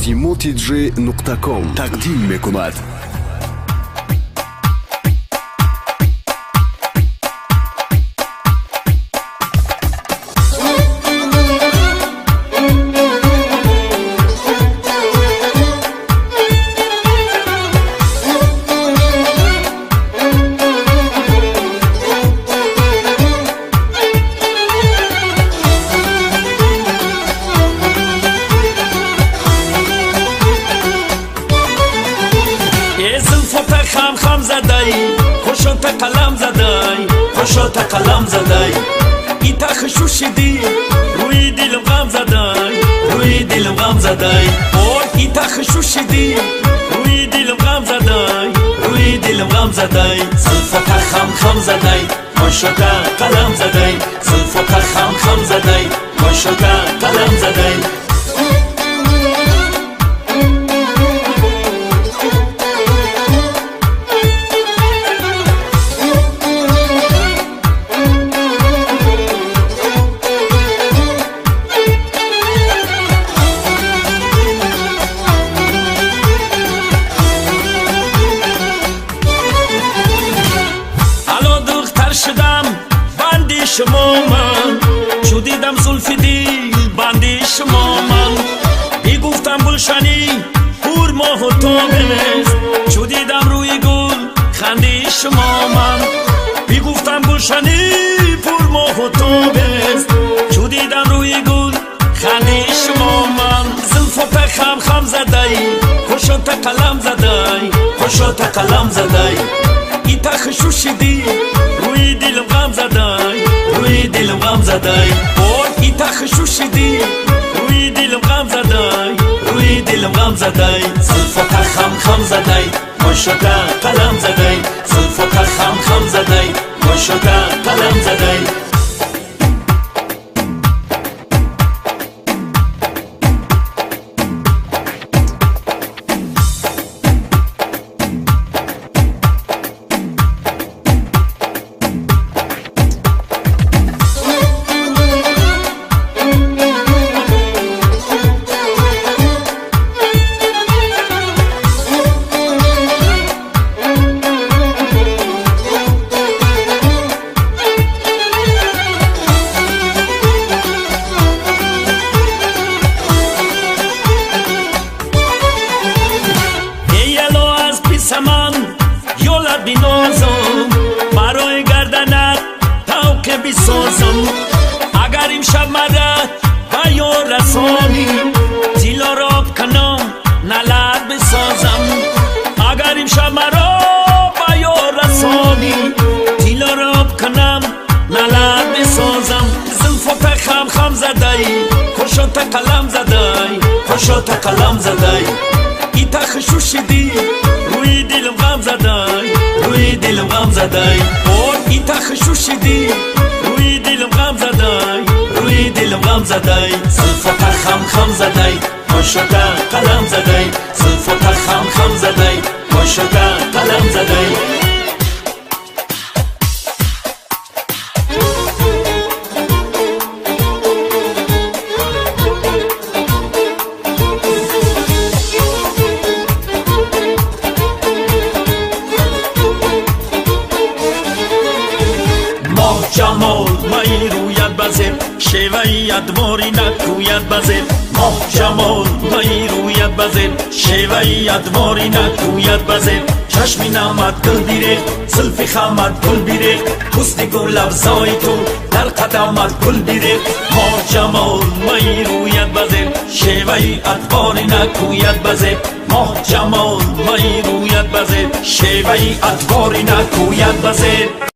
simotj.com тақдим мекунад. خم زدای خوشت قلم زدای خوشت قلم زدای ایتا خشوشیدی روی دلم غم زدای روی دلم غم زدای او ایتا خشوشیدی روی دلم غم زدای روی دلم غم زدای زلفت خم زدای خوشت قلم زدای زلفت خم زدای خوشت قلم زدای شما من چو دیدم زلف دل بندی شما من بی گفتم گلشنی پور ماه و تو بمست چو دیدم روی گل خندی شما من بی گفتم گلشنی پور ماه و تو بمست چو دیدم روی گل خندی شما من زلفت خم زدای خوشت قلم زدای خوشت قلم زدای ایتا خشوشیدی روی دلم غم زدای روی دلم غم زدای او ایتا خشوشیدی روی دلم غم زدای روی دلم غم زدای زلفت خم زدای خوشت قلم زدای زلفت خم زدای خوشت قلم زدای بینازم برای گردنت توقع بسازم اگر امشب مرا با یار رسانی دل را بکنم نلد بسازم اگر امشب مرا با یار رسانی دل را بکنم نلد بسازم زلفت خم زدای خوشت قلم زدای خوشت قلم زدای ایتا خشوشیدی روی دلم غم زدای روی دلم غم زدای او ایتا خشوشیدی روی دلم غم زدای روی دلم غم زدای زلفت خم زدای خوشت قلم زدای زلفت خم زدای خوشت قلم زدای جمال مای رویت بزر شیوه ادواری نکوید بزر ماه جمال مای رویت بزر شیوه ادواری نکوید بزر چشمی نامد گل بیره زلف خامد گل بیره حسن گل افزای تو در قدمت گل بیره ماه جمال مای رویت بزر شیوه ادواری نکوید بزر ماه جمال مای رویت بزر شیوه ادواری نکوید بزر